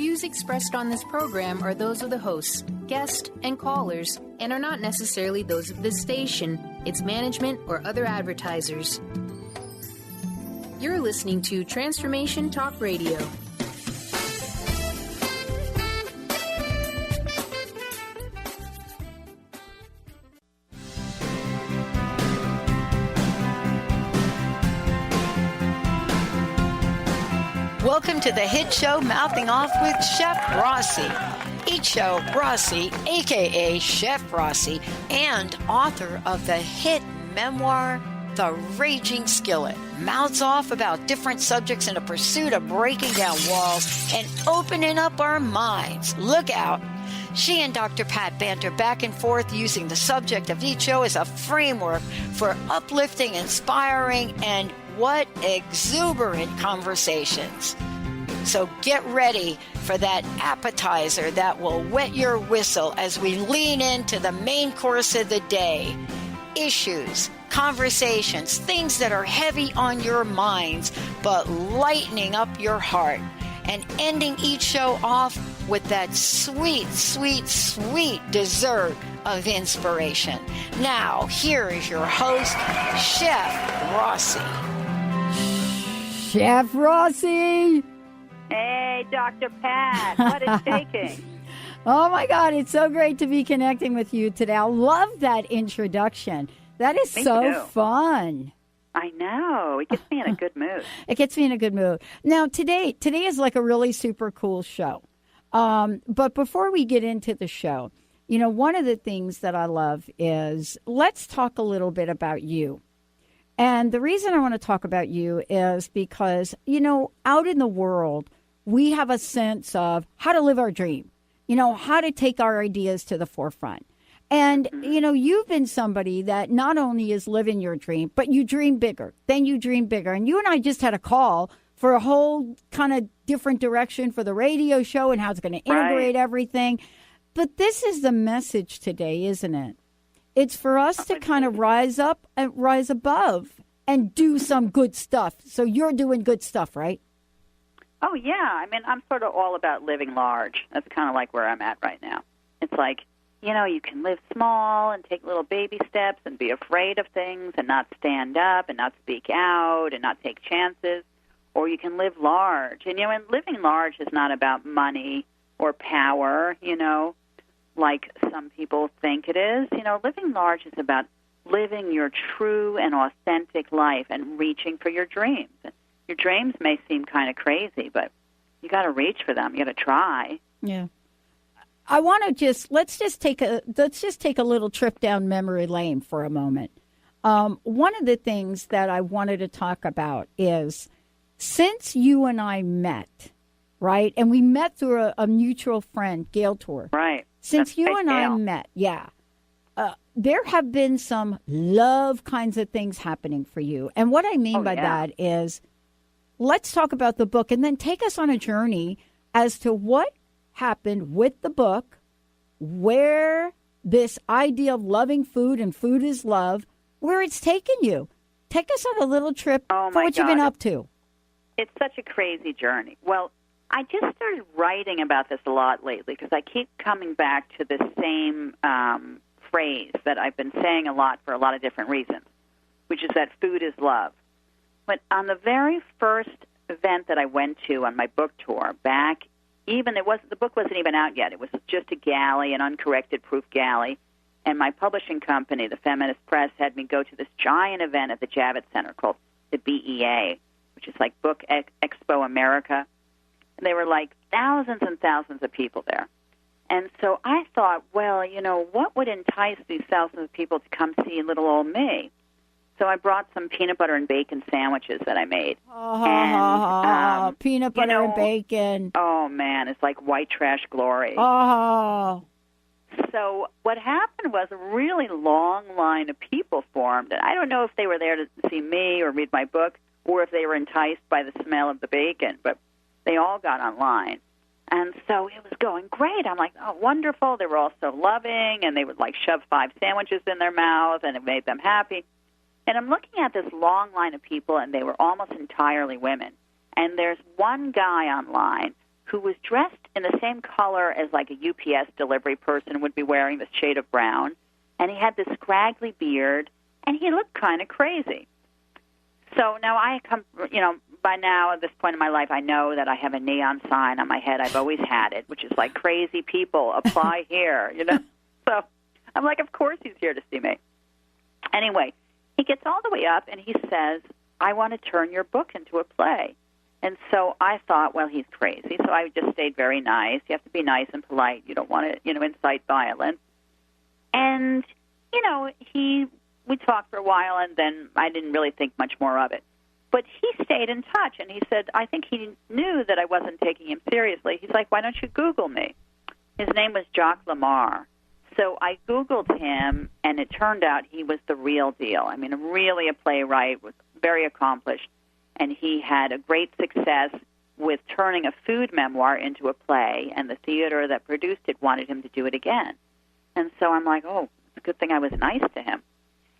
views expressed on this program are those of the hosts, guests, and callers, and are not necessarily those of this station, its management, or other advertisers. You're listening to Transformation Talk Radio. Welcome to the hit show Mouthing Off with Chef Rossi. Each show, Rossi, a.k.a. Chef Rossi, and author of the hit memoir, The Raging Skillet, mouths off about different subjects in a pursuit of breaking down walls and opening up our minds. Look out. She and Dr. Pat banter back and forth using the subject of each show as a framework for uplifting, inspiring, and what exuberant conversations. So get ready for that appetizer that will wet your whistle as we lean into the main course of the day. Issues, conversations, things that are heavy on your minds, but lightening up your heart. And ending each show off with that sweet, sweet, sweet dessert of inspiration. Now, here is your host, Chef Rossi. Chef Rossi. Hey, Dr. Pat. What is shaking? Oh, my God. It's so great to be connecting with you today. I love that introduction. That is Me so too. fun. I know. It gets me in a good mood. It gets me in a good mood. Now, today is like a really super cool show. But before we get into the show, you know, one of the things that I love is let's talk a little bit about you. And the reason I want to talk about you is because, you know, out in the world, we have a sense of how to live our dream, you know, how to take our ideas to the forefront. And, you know, you've been somebody that not only is living your dream, but you dream bigger. Then you dream bigger. And you and I just had a call for a whole kind of different direction for the radio show and how it's going to integrate everything. But this is the message today, isn't it? It's for us to kind of rise up and rise above and do some good stuff. So you're doing good stuff, right? Oh, yeah. I mean, I'm sort of all about living large. That's kind of like where I'm at right now. It's like, you know, you can live small and take little baby steps and be afraid of things and not stand up and not speak out and not take chances. Or you can live large. And, you know, and living large is not about money or power, you know, like some people think it is. You know, living large is about living your true and authentic life and reaching for your dreams. Your dreams may seem kind of crazy, but you got to reach for them. You got to try. Yeah. I want to let's just take a little trip down memory lane for a moment. One of the things that I wanted to talk about is since you and I met, right, and we met through a mutual friend, Gail Tour. Right. Since That's you right, and Gail. I met, there have been some love kinds of things happening for you. And what I mean by that is let's talk about the book and then take us on a journey as to what happened with the book, where this idea of loving food and food is love, where it's taken you. Take us on a little trip for what you've been up to. It's such a crazy journey. Well, I just started writing about this a lot lately because I keep coming back to the same phrase that I've been saying a lot for a lot of different reasons, which is that food is love. But on the very first event that I went to on my book tour back, the book wasn't even out yet. It was just a galley, an uncorrected proof galley. And my publishing company, the Feminist Press, had me go to this giant event at the Javits Center called the BEA, which is like Book Expo America. And there were like thousands and thousands of people there. And so I thought, well, you know, what would entice these thousands of people to come see little old me? So I brought some peanut butter and bacon sandwiches that I made. Peanut butter and bacon. Oh, man, it's like white trash glory. Oh. So what happened was a really long line of people formed. And I don't know if they were there to see me or read my book or if they were enticed by the smell of the bacon, but they all got online. And so it was going great. I'm like, oh, wonderful. They were all so loving, and they would, like, shove 5 sandwiches in their mouth, and it made them happy. And I'm looking at this long line of people, and they were almost entirely women. And there's one guy online who was dressed in the same color as like a UPS delivery person would be wearing, the shade of brown. And he had this scraggly beard, and he looked kind of crazy. So now by now, at this point in my life, I know that I have a neon sign on my head. I've always had it, which is like, crazy people, apply here, So I'm like, of course he's here to see me. Anyway, he gets all the way up, and he says, I want to turn your book into a play. And so I thought, well, he's crazy. So I just stayed very nice. You have to be nice and polite. You don't want to, incite violence. And, we talked for a while, and then I didn't really think much more of it. But he stayed in touch, and he said, I think he knew that I wasn't taking him seriously. He's like, why don't you Google me? His name was Jacques Lamar. So I Googled him, and it turned out he was the real deal. I mean, really a playwright, was very accomplished, and he had a great success with turning a food memoir into a play, and the theater that produced it wanted him to do it again. And so I'm like, oh, it's a good thing I was nice to him.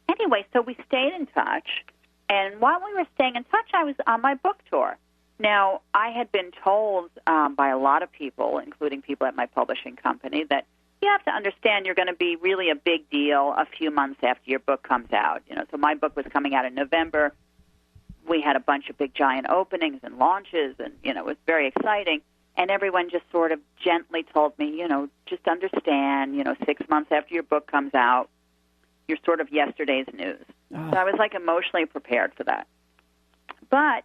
Anyway, so we stayed in touch, and while we were staying in touch, I was on my book tour. Now, I had been told by a lot of people, including people at my publishing company, that you have to understand you're going to be really a big deal a few months after your book comes out. So my book was coming out in November. We had a bunch of big, giant openings and launches, and, it was very exciting. And everyone just sort of gently told me, just understand, 6 months after your book comes out, you're sort of yesterday's news. Oh. So I was, emotionally prepared for that. But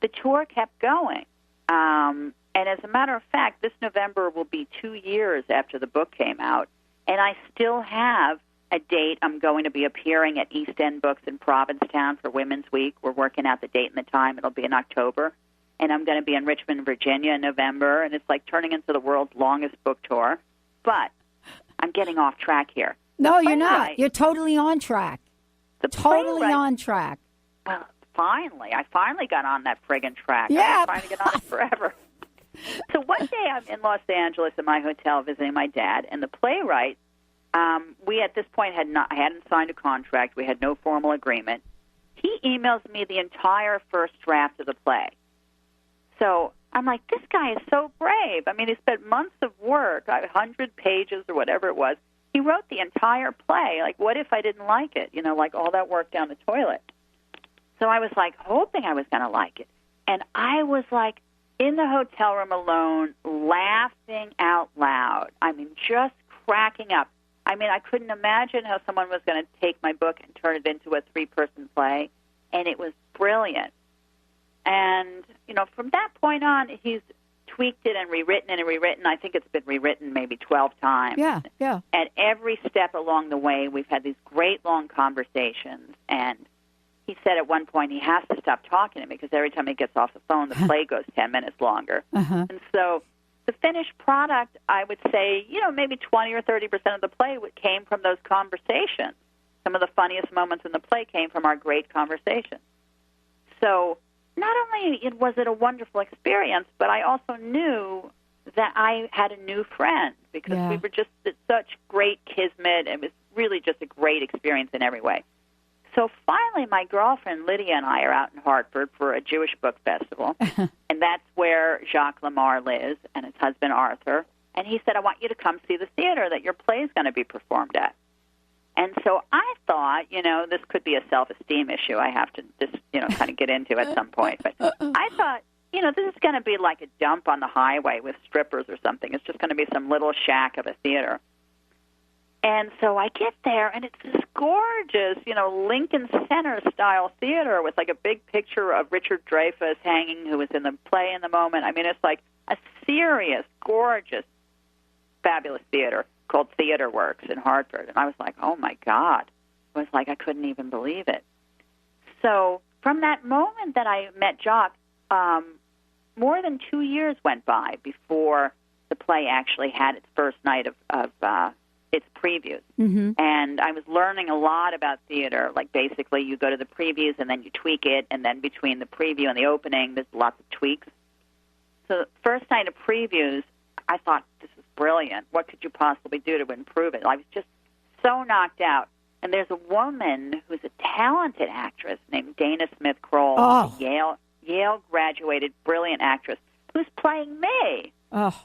the tour kept going. And as a matter of fact, this November will be 2 years after the book came out, and I still have a date. I'm going to be appearing at East End Books in Provincetown for Women's Week. We're working out the date and the time. It'll be in October. And I'm going to be in Richmond, Virginia in November, and it's like turning into the world's longest book tour. But I'm getting off track here. No, you're not. You're totally on track. Totally on track. Well, I finally got on that friggin' track. Yeah. I've been trying to get on it forever. So one day I'm in Los Angeles in my hotel visiting my dad, and the playwright, we at this point hadn't signed a contract. We had no formal agreement. He emails me the entire first draft of the play. So I'm like, this guy is so brave. I mean, he spent months of work, 100 pages or whatever it was. He wrote the entire play. Like, what if I didn't like it? All that work down the toilet. So I was hoping I was going to like it. And I was in the hotel room alone, laughing out loud. I mean, just cracking up. I mean, I couldn't imagine how someone was going to take my book and turn it into a 3-person play. And it was brilliant. And, from that point on, he's tweaked it and rewritten it and rewritten. I think it's been rewritten maybe 12 times. Yeah. At every step along the way, we've had these great long conversations. And he said at one point he has to stop talking to me because every time he gets off the phone, the play goes 10 minutes longer. Uh-huh. And so the finished product, I would say, maybe 20 or 30% of the play came from those conversations. Some of the funniest moments in the play came from our great conversations. So not only was it a wonderful experience, but I also knew that I had a new friend because we were just such great kismet. It was really just a great experience in every way. So finally, my girlfriend Lydia and I are out in Hartford for a Jewish book festival, and that's where Jacques Lamar lives and his husband Arthur. And he said, I want you to come see the theater that your play is going to be performed at. And so I thought, this could be a self-esteem issue I have to just, kind of get into at some point. But I thought, this is going to be like a dump on the highway with strippers or something. It's just going to be some little shack of a theater. And so I get there, and it's this gorgeous, Lincoln Center-style theater with like a big picture of Richard Dreyfuss hanging, who was in the play in the moment. I mean, it's like a serious, gorgeous, fabulous theater called Theater Works in Hartford. And I was like, oh, my God. I was like, I couldn't even believe it. So from that moment that I met Jacques, more than 2 years went by before the play actually had its first night of its previews. Mm-hmm. And I was learning a lot about theater. Like, basically, you go to the previews, and then you tweak it, and then between the preview and the opening, there's lots of tweaks. So the first night of previews, I thought, this is brilliant. What could you possibly do to improve it? I was just so knocked out. And there's a woman who's a talented actress named Dana Smith Kroll, a Yale graduated, brilliant actress, who's playing me. Oh.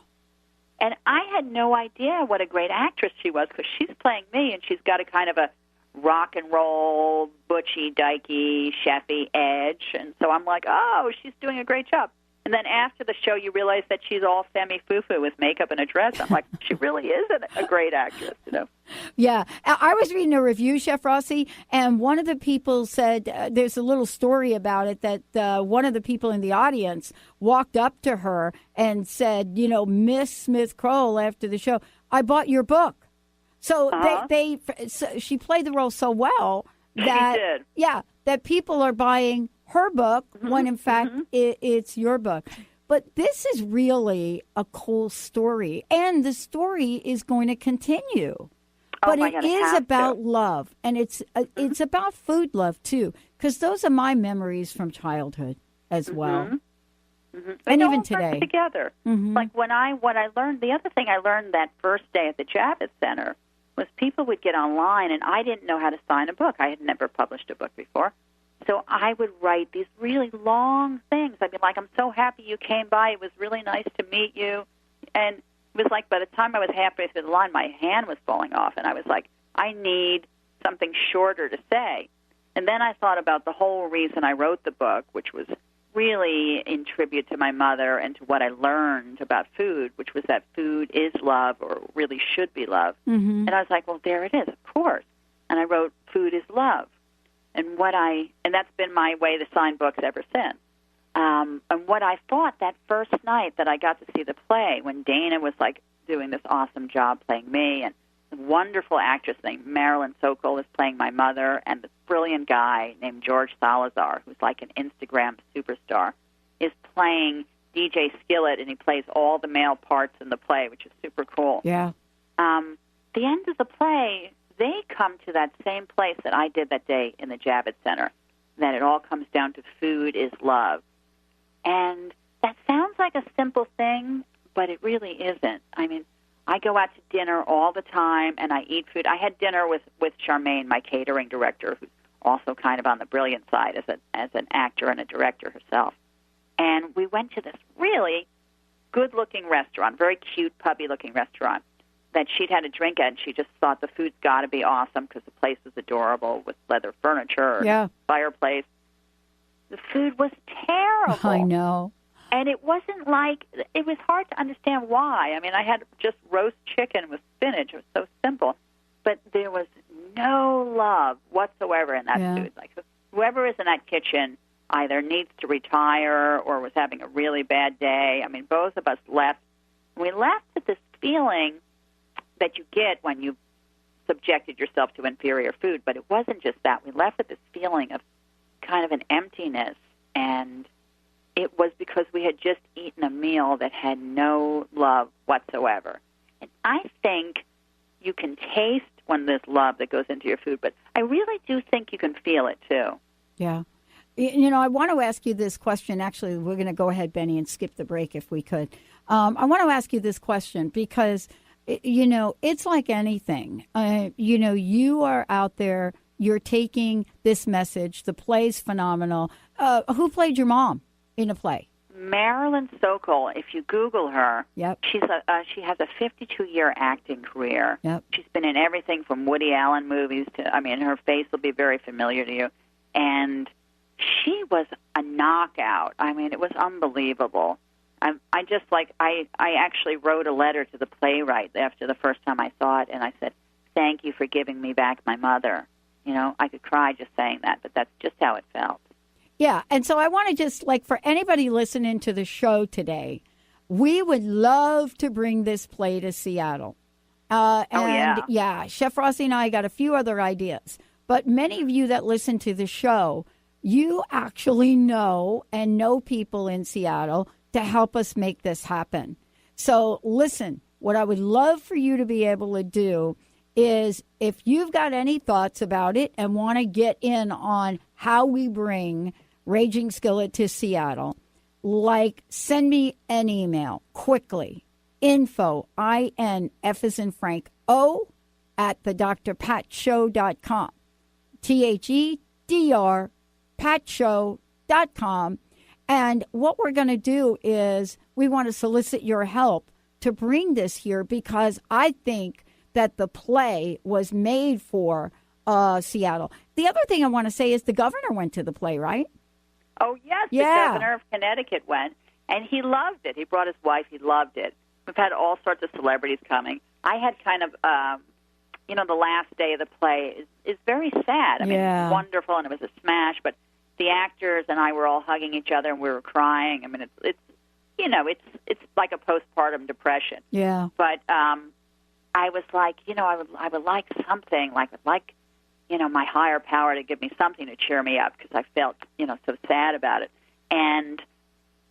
And I had no idea what a great actress she was because she's playing me, and she's got a kind of a rock and roll, butchy, dykey, chefy edge. And so I'm like, oh, she's doing a great job. And then after the show, you realize that she's all femme-foo-foo with makeup and a dress. I'm like, she really is a great actress, you know? Yeah. I was reading a review, Chef Rossi, and one of the people said, there's a little story about it, that one of the people in the audience walked up to her and said, you know, Miss Smith-Kroll, after the show, I bought your book. So she played the role so well that, she did. Yeah, that people are buying her book when in fact it's your book. But this is really a cool story, and the story is going to continue. But it is about love, and it's about food love too, because those are my memories from childhood as well, and even today. Together, like what I learned. The other thing I learned that first day at the Javits Center was people would get online, and I didn't know how to sign a book. I had never published a book before. So I would write these really long things. I'd be like, I'm so happy you came by. It was really nice to meet you. And it was like by the time I was halfway through the line, my hand was falling off. And I was like, I need something shorter to say. And then I thought about the whole reason I wrote the book, which was really in tribute to my mother and to what I learned about food, which was that food is love, or really should be love. And I was like, well, there it is, of course. And I wrote, food is love. And that's been my way to sign books ever since. And what I thought that first night that I got to see the play, when Dana was like doing this awesome job playing me, and a wonderful actress named Marilyn Sokol is playing my mother, and this brilliant guy named George Salazar, who's like an Instagram superstar, is playing DJ Skillet, and he plays all the male parts in the play, which is super cool. Yeah. The end of the play, they come to that same place that I did that day in the Javits Center, that it all comes down to food is love. And that sounds like a simple thing, but it really isn't. I mean, I go out to dinner all the time, and I eat food. I had dinner with Charmaine, my catering director, who's also kind of on the brilliant side as an actor and a director herself. And we went to this really good-looking restaurant, very cute, puppy-looking restaurant, that she'd had a drink at, and she just thought the food's got to be awesome because the place was adorable with leather furniture and fireplace. The food was terrible. I know. And it wasn't like, it was hard to understand why. I mean, I had just roast chicken with spinach. It was so simple. But there was no love whatsoever in that food. Like, whoever is in that kitchen either needs to retire or was having a really bad day. I mean, both of us left. We left with this feeling that you get when you subjected yourself to inferior food, but it wasn't just that. We left with this feeling of kind of an emptiness, and it was because we had just eaten a meal that had no love whatsoever. And I think you can taste when there's love that goes into your food, but I really do think you can feel it too. Yeah. You know, I want to ask you this question. Actually, we're going to go ahead, Benny, and skip the break if we could. I want to ask you this question because, you know, it's like anything. You know, you are out there, you're taking this message. The play's phenomenal. Who played your mom in a play? Marilyn Sokol. If you Google her, she has a 52-year acting career. She's been in everything from Woody Allen movies to, I mean, her face will be very familiar to you. And she was a knockout. I mean, it was unbelievable. I actually wrote a letter to the playwright after the first time I saw it, and I said, thank you for giving me back my mother. You know, I could cry just saying that, but that's just how it felt. Yeah, and so I want to just, like, for anybody listening to the show today, we would love to bring this play to Seattle. Chef Rossi and I got a few other ideas. But many of you that listen to the show, you actually know people in Seattle to help us make this happen. So listen, what I would love for you to be able to do is, if you've got any thoughts about it and want to get in on how we bring Raging Skillet to Seattle, like, send me an email quickly. Info, INF as in Frank, O, at thedrpatshow.com. THEDR, patshow.com. And what we're going to do is we want to solicit your help to bring this here because I think that the play was made for Seattle. The other thing I want to say is the governor went to the play, right? Oh, yes. Yeah. The governor of Connecticut went, and he loved it. He brought his wife. He loved it. We've had all sorts of celebrities coming. I had kind of, the last day of the play is very sad. I mean, it was wonderful, and it was a smash, but the actors and I were all hugging each other, and we were crying. I mean, it's like a postpartum depression. Yeah. But I was like, I would like something, my higher power to give me something to cheer me up because I felt, so sad about it. And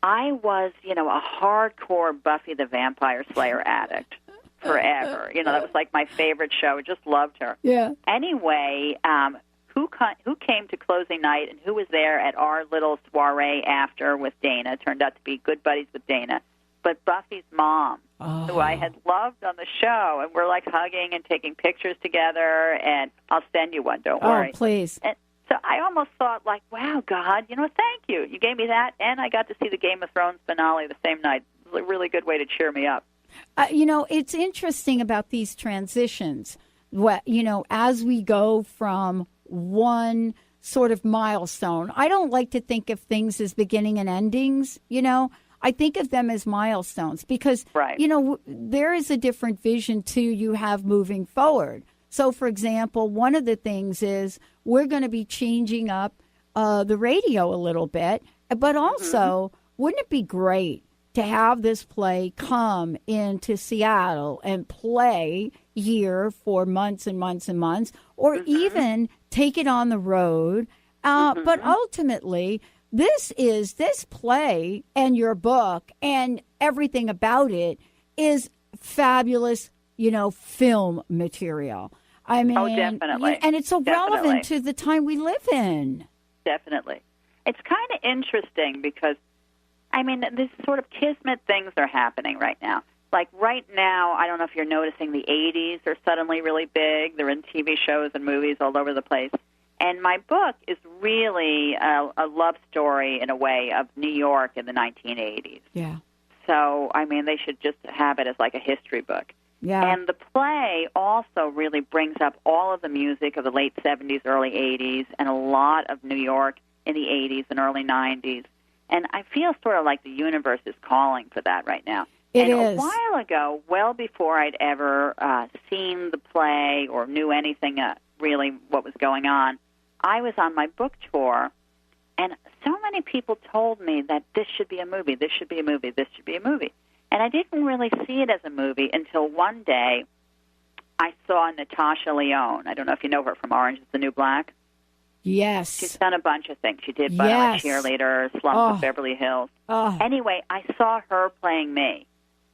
I was, a hardcore Buffy the Vampire Slayer addict forever. That was like my favorite show. I just loved her. Yeah. Anyway, who came to closing night and who was there at our little soiree after with Dana? Turned out to be good buddies with Dana. But Buffy's mom, who I had loved on the show, and we're like hugging and taking pictures together, and I'll send you one, don't worry. Oh, please. And so I almost thought, like, wow, God, thank you. You gave me that, and I got to see the Game of Thrones finale the same night. It was a really good way to cheer me up. It's interesting about these transitions, as we go from one sort of milestone. I don't like to think of things as beginning and endings, I think of them as milestones because, there is a different vision, too, you have moving forward. So, for example, one of the things is we're going to be changing up the radio a little bit, but also, wouldn't it be great to have this play come into Seattle and play here for months and months and months, or even take it on the road? But ultimately, this play and your book and everything about it is fabulous, film material. I mean, definitely. And it's so relevant to the time we live in. Definitely. It's kind of interesting because, this sort of kismet things are happening right now. Like right now, I don't know if you're noticing the 80s are suddenly really big. They're in TV shows and movies all over the place. And my book is really a love story, in a way, of New York in the 1980s. Yeah. So, they should just have it as like a history book. Yeah. And the play also really brings up all of the music of the late 70s, early 80s, and a lot of New York in the 80s and early 90s. And I feel sort of like the universe is calling for that right now. It is. A while ago, well before I'd ever seen the play or knew anything really what was going on, I was on my book tour, and so many people told me that this should be a movie, this should be a movie, this should be a movie. And I didn't really see it as a movie until one day I saw Natasha Lyonne. I don't know if you know her from Orange is the New Black. Yes. She's done a bunch of things. She did But I'm a Cheerleader, Slums of Beverly Hills. Anyway, I saw her playing me.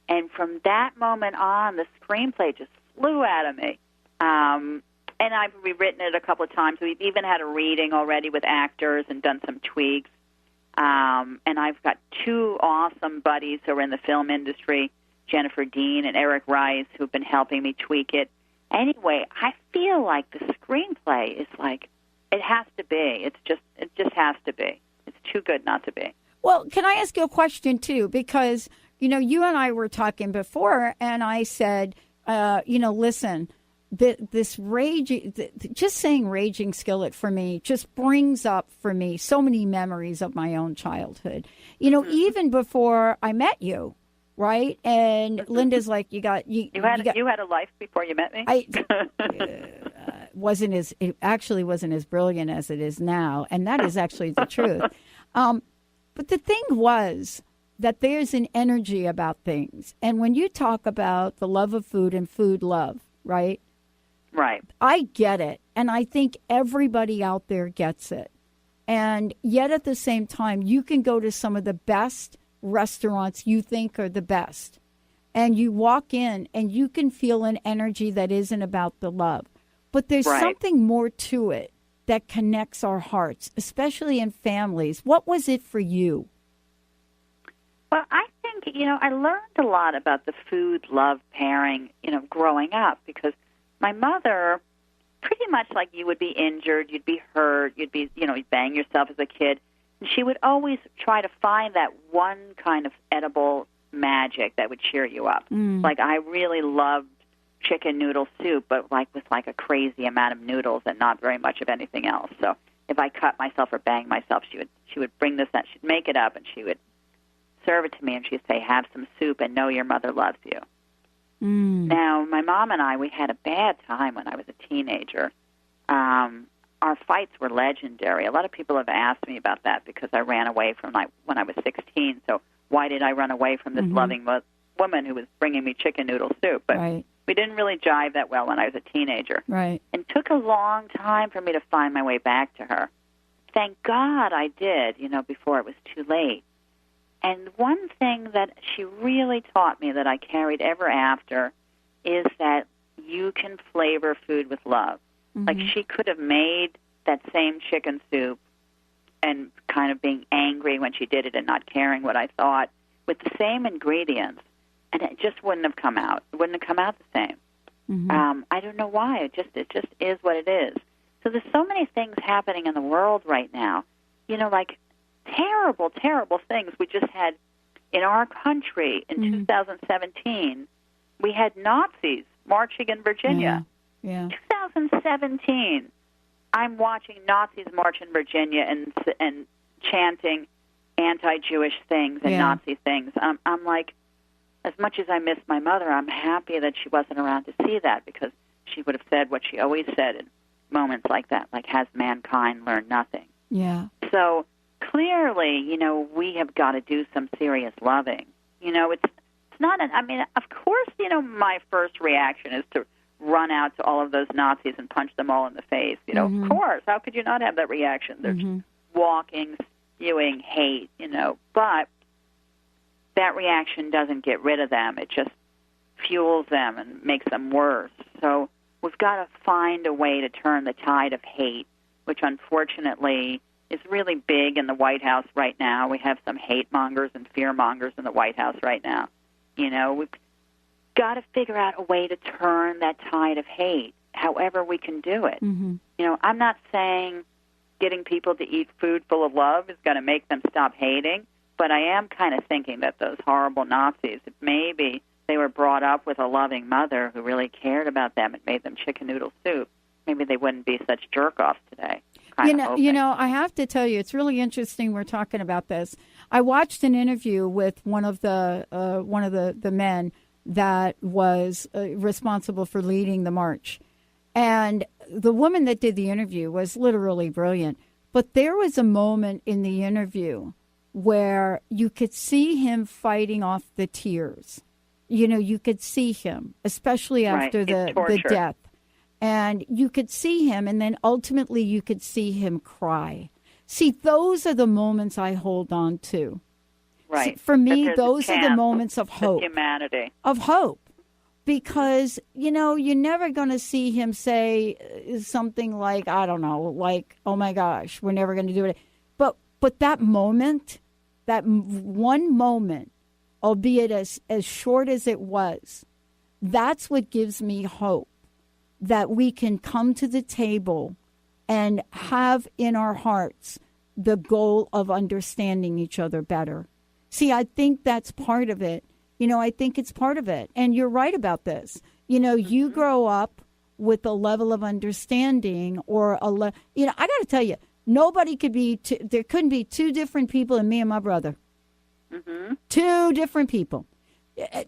And from that moment on, the screenplay just flew out of me. And I've rewritten it a couple of times. We've even had a reading already with actors and done some tweaks. And I've got two awesome buddies who are in the film industry, Jennifer Dean and Eric Rice, who've been helping me tweak it. Anyway, I feel like the screenplay is like, it has to be. It just has to be. It's too good not to be. Well, can I ask you a question, too? Because, you and I were talking before, and I said, listen, this raging, just saying raging skillet for me just brings up for me so many memories of my own childhood. Even before I met you, right? And Linda's like, you had a life before you met me. It actually wasn't as brilliant as it is now, and that is actually the truth. But the thing was that there's an energy about things, and when you talk about the love of food and food love, right? Right. I get it, and I think everybody out there gets it. And yet at the same time, you can go to some of the best restaurants you think are the best, and you walk in and you can feel an energy that isn't about the love. But there's something more to it that connects our hearts, especially in families. What was it for you? Well, I think, I learned a lot about the food-love pairing, growing up, because my mother, pretty much like you would be injured, you'd be hurt, you'd bang yourself as a kid, and she would always try to find that one kind of edible magic that would cheer you up. Like, I really loved chicken noodle soup, but like with like a crazy amount of noodles and not very much of anything else. So if I cut myself or banged myself, she would bring this, she'd make it up, and she would serve it to me, and she'd say, "Have some soup and know your mother loves you." Now, my mom and I, we had a bad time when I was a teenager. Our fights were legendary. A lot of people have asked me about that because I ran away from when I was 16. So why did I run away from this loving woman who was bringing me chicken noodle soup? But we didn't really jive that well when I was a teenager. Right. And it took a long time for me to find my way back to her. Thank God I did, before it was too late. And one thing that she really taught me that I carried ever after is that you can flavor food with love. Like, she could have made that same chicken soup and kind of being angry when she did it and not caring what I thought with the same ingredients, and it just wouldn't have come out. It wouldn't have come out the same. I don't know why. It just is what it is. So there's so many things happening in the world right now, like terrible, terrible things. We just had in our country in 2017, we had Nazis marching in Virginia. Yeah. 2017, I'm watching Nazis march in Virginia and chanting anti-Jewish things and Nazi things. I'm like, as much as I miss my mother, I'm happy that she wasn't around to see that, because she would have said what she always said in moments like that, like, has mankind learned nothing? Yeah. So clearly, we have got to do some serious loving. It's not of course, my first reaction is to run out to all of those Nazis and punch them all in the face. Of course. How could you not have that reaction? They're just walking, spewing hate, But that reaction doesn't get rid of them. It just fuels them and makes them worse. So we've got to find a way to turn the tide of hate, which unfortunately is really big in the White House right now. We have some hate mongers and fear mongers in the White House right now. We've got to figure out a way to turn that tide of hate, however we can do it. I'm not saying getting people to eat food full of love is going to make them stop hating, but I am kind of thinking that those horrible Nazis, if maybe they were brought up with a loving mother who really cared about them and made them chicken noodle soup, maybe they wouldn't be such jerk-offs today. I have to tell you, it's really interesting we're talking about this. I watched an interview with one of the men that was responsible for leading the march. And the woman that did the interview was literally brilliant. But there was a moment in the interview where you could see him fighting off the tears. You could see him, especially after the death. And you could see him, and then ultimately you could see him cry. See, those are the moments I hold on to. Right. So for me, those are the moments of hope. Humanity. Of hope. Because, you're never going to see him say something like, I don't know, like, oh my gosh, we're never going to do it. But that moment, that one moment, albeit as short as it was, that's what gives me hope that we can come to the table and have in our hearts the goal of understanding each other better. See, I think that's part of it. I think it's part of it. And you're right about this. You grow up with a level of understanding or I got to tell you, nobody could be, there couldn't be two different people than me and my brother. Two different people.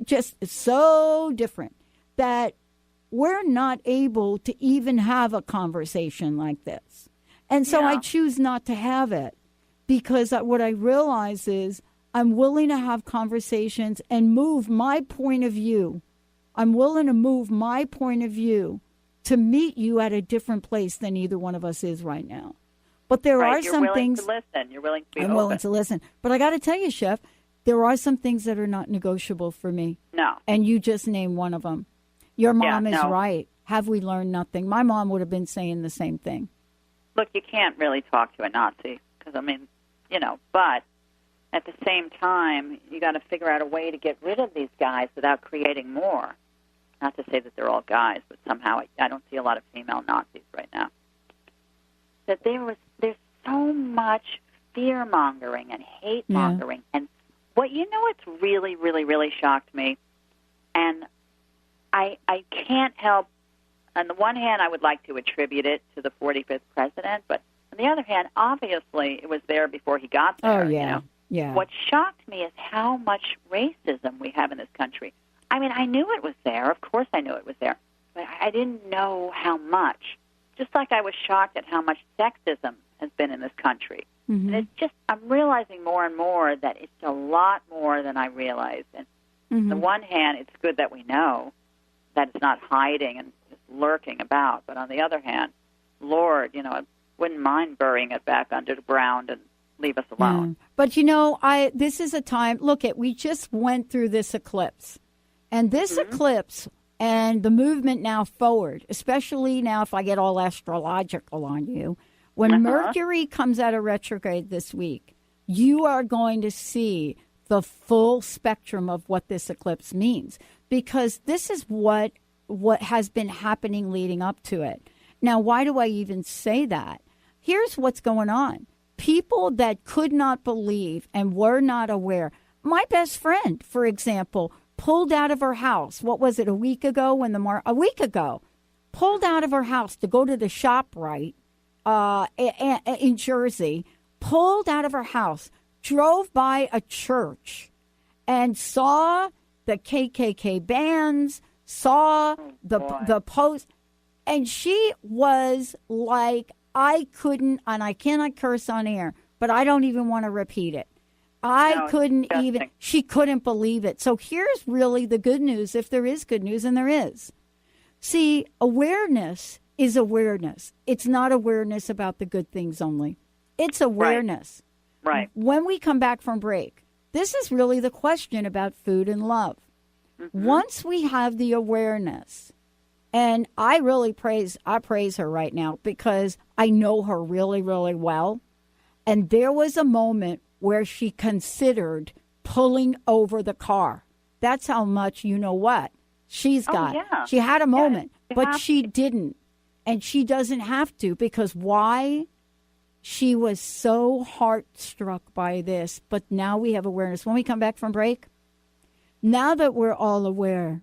Just so different that we're not able to even have a conversation like this. And so I choose not to have it because what I realize is I'm willing to have conversations and move my point of view. I'm willing to move my point of view to meet you at a different place than either one of us is right now. But there are some things. You're willing to listen. You're willing to be I'm open. willing to listen. But I got to tell you, Chef, there are some things that are not negotiable for me. No. And you just named one of them. Your mom is right. Have we learned nothing? My mom would have been saying the same thing. Look, you can't really talk to a Nazi because, but at the same time, you got to figure out a way to get rid of these guys without creating more. Not to say that they're all guys, but somehow I don't see a lot of female Nazis right now. That there's so much fear-mongering and hate-mongering and Well, what's really, really, really shocked me, and I can't help. On the one hand, I would like to attribute it to the 45th president, but on the other hand, obviously it was there before he got there. Oh, yeah. Yeah. What shocked me is how much racism we have in this country. I mean, I knew it was there. Of course I knew it was there. But I didn't know how much. Just like I was shocked at how much sexism has been in this country. Mm-hmm. And it's just, I'm realizing more and more that it's a lot more than I realized. And on the one hand, it's good that we know that it's not hiding and just lurking about. But on the other hand, Lord, I wouldn't mind burying it back under the ground and leave us alone. But, this is a time, we just went through this eclipse. And this eclipse and the movement now forward, especially now if I get all astrological on you, when Mercury comes out of retrograde this week, you are going to see the full spectrum of what this eclipse means, because this is what has been happening leading up to it. Now, why do I even say that? Here's what's going on. People that could not believe and were not aware. My best friend, for example, pulled out of her house. What was it, a week ago? A week ago, pulled out of her house to go to the ShopRite in Jersey, pulled out of her house, drove by a church, and saw the KKK bands, saw the post, and she was like, I couldn't, and I cannot curse on air, but I don't even want to repeat it. She couldn't believe it. So here's really the good news, if there is good news, and there is. See, awareness is awareness. It's not awareness about the good things only. It's awareness. Right. When we come back from break, this is really the question about food and love. Mm-hmm. Once we have the awareness, and I praise her right now because I know her really, really well. And there was a moment where she considered pulling over the car. That's how much she's got. Yeah. She had a moment, but she didn't. And she doesn't have to, because why? She was so heart-struck by this. But now we have awareness. When we come back from break, now that we're all aware,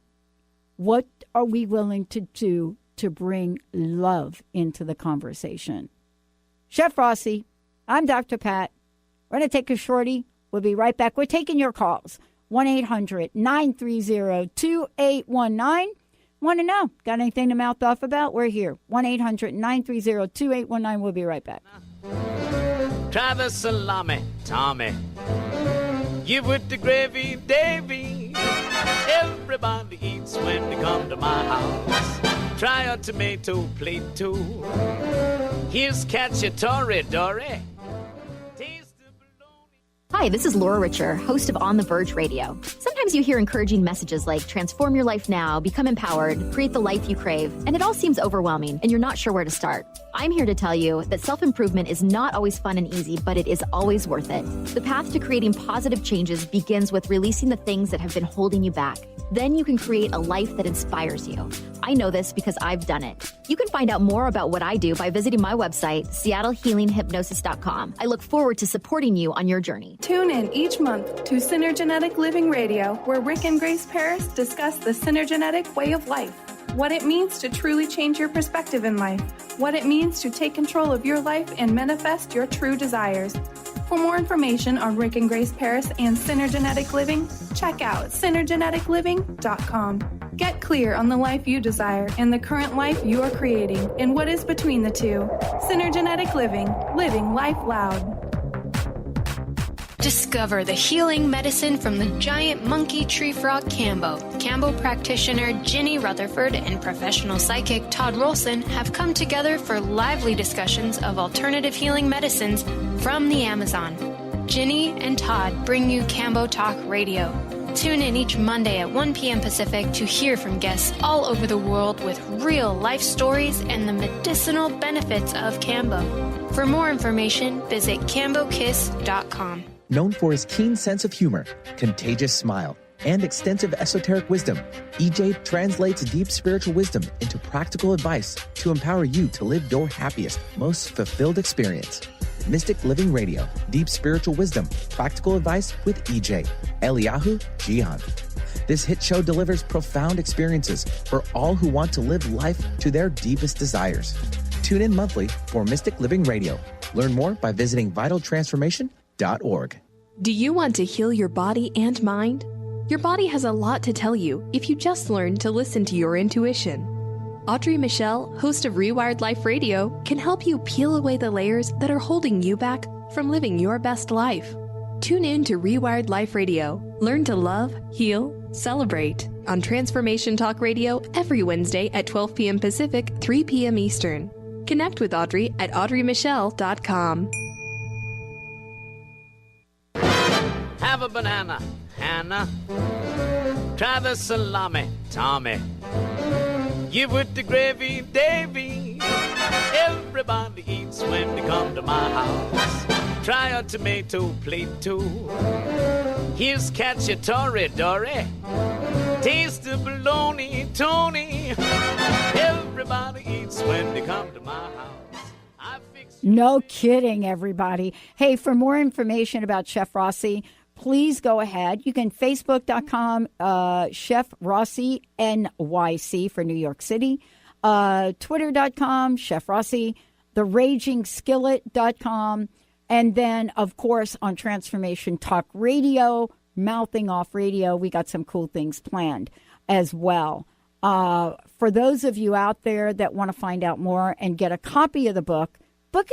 what are we willing to do to bring love into the conversation? Chef Rossi, I'm Dr. Pat. We're going to take a shorty. We'll be right back. We're taking your calls. 1-800-930-2819. Want to know? Got anything to mouth off about? We're here. 1-800-930-2819. We'll be right back. Try the salami, Tommy. Give with the gravy, Davy. Everybody eats when they come to my house. Try a tomato plate too. Here's cacciatore, Dory. Hi, this is Laura Richer, host of On the Verge Radio. Sometimes you hear encouraging messages like transform your life now, become empowered, create the life you crave, and it all seems overwhelming and you're not sure where to start. I'm here to tell you that self-improvement is not always fun and easy, but it is always worth it. The path to creating positive changes begins with releasing the things that have been holding you back. Then you can create a life that inspires you. I know this because I've done it. You can find out more about what I do by visiting my website, seattlehealinghypnosis.com. I look forward to supporting you on your journey. Tune in each month to Synergenetic Living Radio, where Rick and Grace Paris discuss the synergenetic way of life, what it means to truly change your perspective in life, what it means to take control of your life and manifest your true desires. For more information on Rick and Grace Paris and Synergenetic Living, check out synergeneticliving.com. Get clear on the life you desire and the current life you are creating and what is between the two. Synergenetic Living, living life loud. Discover the healing medicine from the giant monkey tree frog Cambo. Cambo practitioner Ginny Rutherford and professional psychic Todd Rolson have come together for lively discussions of alternative healing medicines from the Amazon. Ginny and Todd bring you Cambo Talk Radio. Tune in each Monday at 1 p.m. Pacific to hear from guests all over the world with real life stories and the medicinal benefits of Cambo. For more information, visit cambokiss.com. Known for his keen sense of humor, contagious smile, and extensive esoteric wisdom, EJ translates deep spiritual wisdom into practical advice to empower you to live your happiest, most fulfilled experience. Mystic Living Radio, Deep Spiritual Wisdom, Practical Advice with EJ, Eliyahu Jihan. This hit show delivers profound experiences for all who want to live life to their deepest desires. Tune in monthly for Mystic Living Radio. Learn more by visiting vitaltransformation.org. Do you want to heal your body and mind? Your body has a lot to tell you if you just learn to listen to your intuition. Audrey Michelle, host of Rewired Life Radio, can help you peel away the layers that are holding you back from living your best life. Tune in to Rewired Life Radio. Learn to love, heal, celebrate on Transformation Talk Radio every Wednesday at 12 p.m. Pacific, 3 p.m. Eastern. Connect with Audrey at audreymichelle.com. Have a banana, Hannah. Try the salami, Tommy. Give with the gravy, Davy. Everybody eats when they come to my house. Try a tomato plate too. Here's cacciatore, Dory. Taste the bologna, Tony. Everybody eats when they come to my house. No kidding, everybody. Hey, for more information about Chef Rossi, please go ahead. You can Facebook.com, Chef Rossi, NYC for New York City. Twitter.com, Chef Rossi. TheRagingSkillet.com. And then, of course, on Transformation Talk Radio, Mouthing Off Radio, we got some cool things planned as well. For those of you out there that want to find out more and get a copy of the book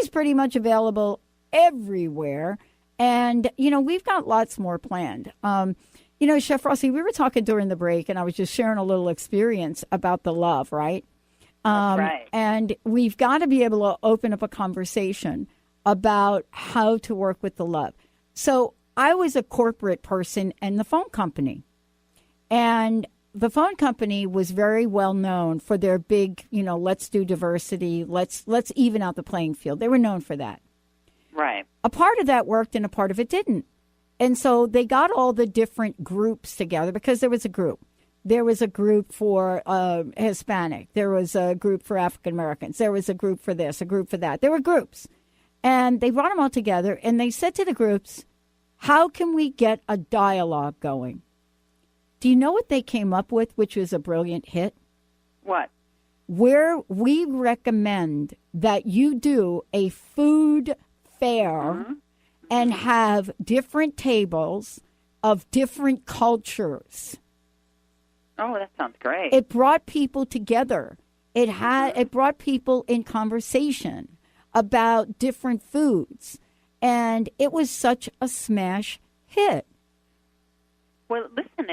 is pretty much available everywhere. And, you know, we've got lots more planned. You know, Chef Rossi, we were talking during the break, and I was just sharing a little experience about the love, right? That's right. And we've got to be able to open up a conversation about how to work with the love. So I was a corporate person in the phone company. And the phone company was very well known for their big, you know, let's do diversity, let's even out the playing field. They were known for that. Right. A part of that worked and a part of it didn't. And so they got all the different groups together because there was a group. There was a group for Hispanic. There was a group for African Americans. There was a group for this, a group for that. There were groups. And they brought them all together and they said to the groups, how can we get a dialogue going? Do you know what they came up with, which was a brilliant hit? What? Where we recommend that you do a food fair and have different tables of different cultures. Oh, that sounds great. It brought people together. It brought people in conversation about different foods. And it was such a smash hit. Well, listen,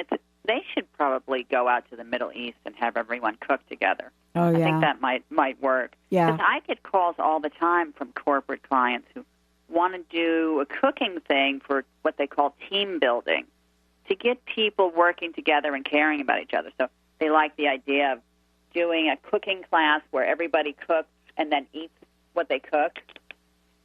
they should probably go out to the Middle East and have everyone cook together. Oh, yeah. I think that might work. Yeah. Because I get calls all the time from corporate clients who want to do a cooking thing for what they call team building, to get people working together and caring about each other. So they like the idea of doing a cooking class where everybody cooks and then eats what they cook.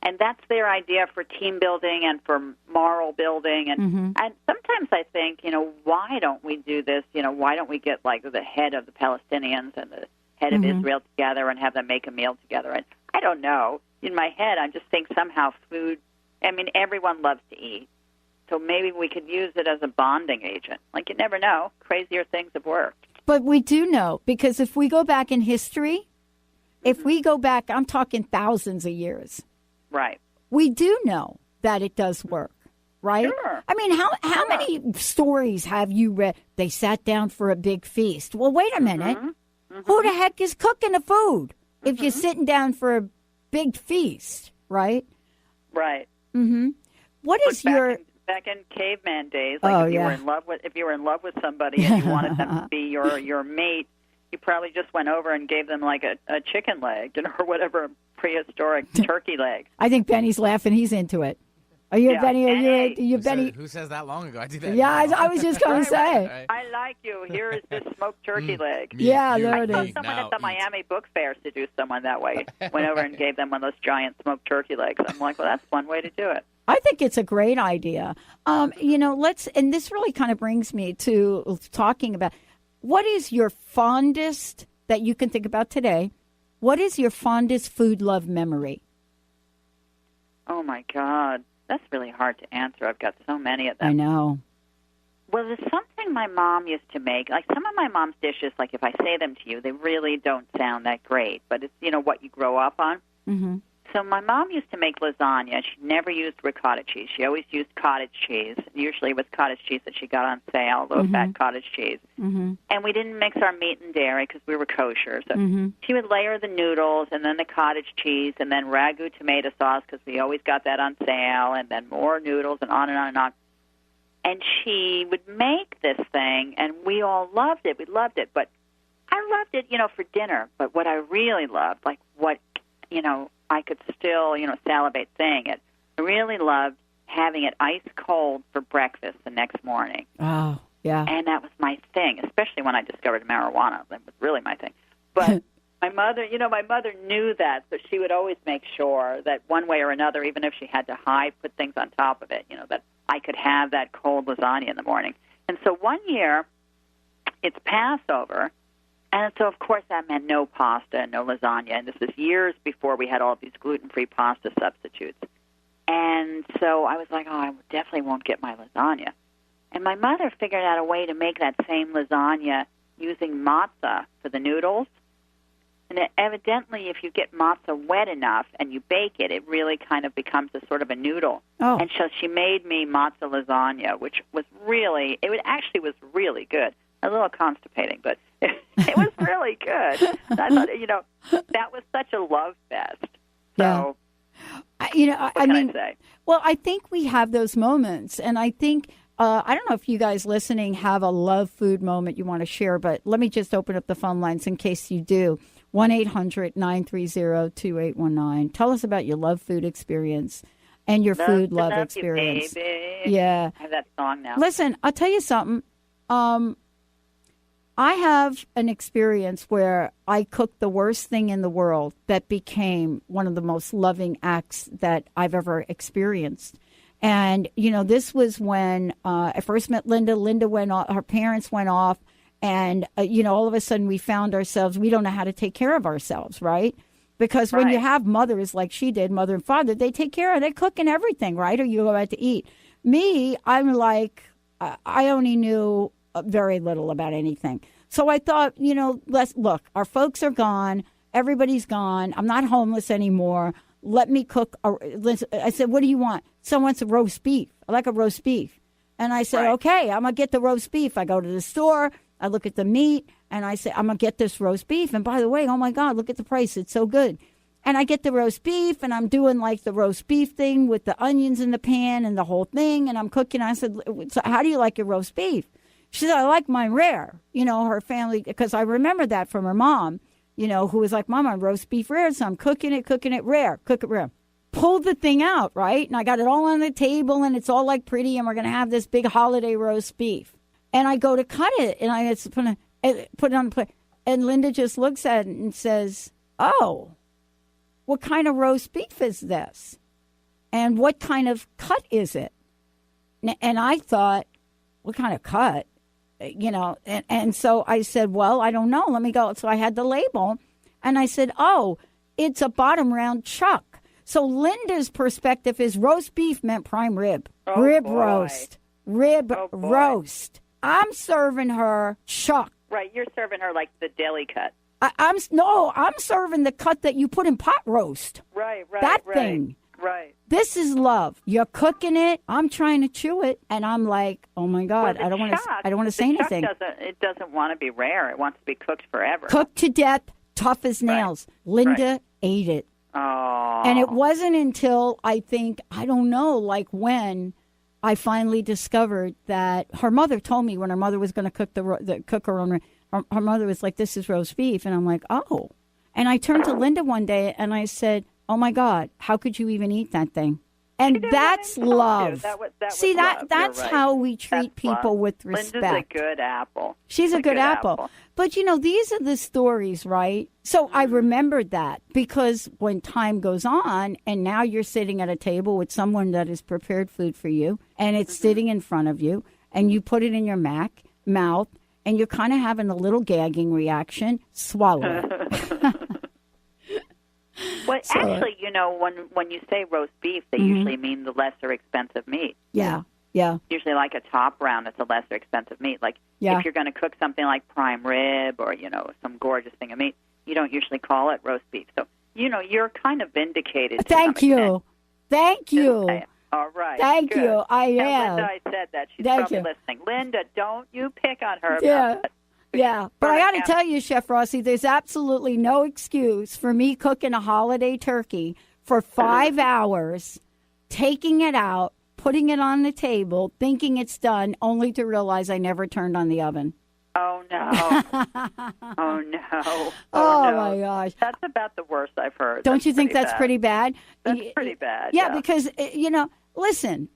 And that's their idea for team building and for moral building. And and sometimes I think, you know, why don't we do this? You know, why don't we get like the head of the Palestinians and the head of Israel together and have them make a meal together? I don't know. In my head, I just think somehow food, I mean, everyone loves to eat. So maybe we could use it as a bonding agent. Like, you never know. Crazier things have worked. But we do know, because if we go back in history, if we go back, I'm talking thousands of years. Right. We do know that it does work, right? Sure. I mean, how many stories have you read? They sat down for a big feast. Well, wait a minute. Who the heck is cooking the food if you're sitting down for a big feast, right? Right. What is back in caveman days, like you were in love with somebody and you wanted them to be your mate, you probably just went over and gave them like a chicken leg, you know, or whatever, prehistoric turkey leg. I think Benny's laughing. He's into it. Are you, Benny? Are you Benny? Who says that long ago? I did that. Yeah, I was just going to say. Right. I like you. Here is this smoked turkey leg. Yeah, there it is. I saw someone at the Miami Book Fair seduce someone that way. Went over and gave them one of those giant smoked turkey legs. I'm like, well, that's one way to do it. I think it's a great idea. You know, and this really kind of brings me to talking about what is your fondest, that you can think about today, what is your fondest food love memory? Oh, my God. That's really hard to answer. I've got so many of them. I know. Well, there's something my mom used to make. Like some of my mom's dishes, like if I say them to you, they really don't sound that great. But it's, what you grow up on. Mm-hmm. So my mom used to make lasagna. She never used ricotta cheese. She always used cottage cheese. Usually it was cottage cheese that she got on sale, low-fat cottage cheese. Mm-hmm. And we didn't mix our meat and dairy because we were kosher. So she would layer the noodles and then the cottage cheese and then ragu tomato sauce because we always got that on sale, and then more noodles and on and on and on. And she would make this thing, and we all loved it. We loved it. But I loved it, for dinner. But what I really loved, like what, I could still, salivate saying it. I really loved having it ice cold for breakfast the next morning. Oh, yeah. And that was my thing, especially when I discovered marijuana. That was really my thing. But my mother knew that, so she would always make sure that one way or another, even if she had to put things on top of it, that I could have that cold lasagna in the morning. And so one year, it's Passover, and so, of course, that meant no pasta, no lasagna. And this is years before we had all of these gluten-free pasta substitutes. And so I was like, I definitely won't get my lasagna. And my mother figured out a way to make that same lasagna using matzah for the noodles. And evidently, if you get matzah wet enough and you bake it, it really kind of becomes a sort of a noodle. Oh. And so she made me matzah lasagna, which was really, actually was really good. A little constipating, but it was really good. I thought, that was such a love fest. So, I can I say? Well, I think we have those moments, and I think, I don't know if you guys listening have a love food moment you want to share, but let me just open up the phone lines in case you do. 1-800-930-2819. Tell us about your love food experience and your food love experience. You, baby. Yeah. I have that song now. Listen, I'll tell you something. I have an experience where I cooked the worst thing in the world that became one of the most loving acts that I've ever experienced. And, this was when I first met Linda. Linda went off, her parents went off, and, all of a sudden we found ourselves, we don't know how to take care of ourselves, right? Because when you have mothers like she did, mother and father, they take care of, they cook and everything, right? Or you go out to eat. Me, I'm like, I only knew very little about anything. So I thought, look, our folks are gone. Everybody's gone. I'm not homeless anymore. Let me cook. I said, what do you want? Someone wants a roast beef. I like a roast beef. And I said, okay, I'm going to get the roast beef. I go to the store. I look at the meat, and I say, I'm going to get this roast beef. And by the way, oh, my God, look at the price. It's so good. And I get the roast beef, and I'm doing like the roast beef thing with the onions in the pan and the whole thing. And I'm cooking. I said, so how do you like your roast beef? She said, I like mine rare. Her family, because I remember that from her mom, who was like, Mom, I roast beef rare. So I'm cooking it rare. Cook it rare. Pulled the thing out, right? And I got it all on the table, and it's all like pretty, and we're going to have this big holiday roast beef. And I go to cut it, and I put it on the plate. And Linda just looks at it and says, oh, what kind of roast beef is this? And what kind of cut is it? And I thought, what kind of cut? And so I said, well, I don't know. Let me go. So I had the label, and I said, oh, it's a bottom round chuck. So Linda's perspective is roast beef meant prime rib. Oh, rib boy. roast. Rib roast. I'm serving her chuck. Right, you're serving her like the deli cut. I'm serving the cut that you put in pot roast. Right. That thing. Right. This is love. You're cooking it. I'm trying to chew it, and I'm like, oh my God, well, I don't want to say anything. It doesn't want to be rare. It wants to be cooked forever. Cooked to death, tough as nails. Right. Linda ate it. Oh. And it wasn't until I don't know, like when I finally discovered that her mother told me when her mother was going to cook her own. Her mother was like, this is roast beef. And I'm like, oh. And I turned to Linda one day and I said, oh, my God, how could you even eat that thing? And that's love. See, that's right. how we treat That's people love. with respect. Linda's a good apple. She's a good apple. But, these are the stories, right? So I remembered that because when time goes on and now you're sitting at a table with someone that has prepared food for you and it's sitting in front of you and you put it in your mouth and you're kind of having a little gagging reaction, swallow it. Well, actually, when you say roast beef, they usually mean the lesser expensive meat. Yeah, yeah. Usually like a top round, it's a lesser expensive meat. Like if you're going to cook something like prime rib or, some gorgeous thing of meat, you don't usually call it roast beef. So, you're kind of vindicated. Thank you. Thank you. All right. Thank good. you. I and am. Linda, I said that. She's Thank probably you. listening. Linda, don't you pick on her Yeah. about that. Yeah, but I got to tell you, Chef Rossi, there's absolutely no excuse for me cooking a holiday turkey for 5 hours, taking it out, putting it on the table, thinking it's done, only to realize I never turned on the oven. Oh, no. Oh, no. Oh, no. my gosh. That's about the worst I've heard. Don't you think that's pretty bad? That's pretty bad. Yeah, because, listen,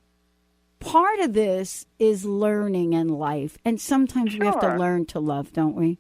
part of this is learning in life, and sometimes we have to learn to love, don't we?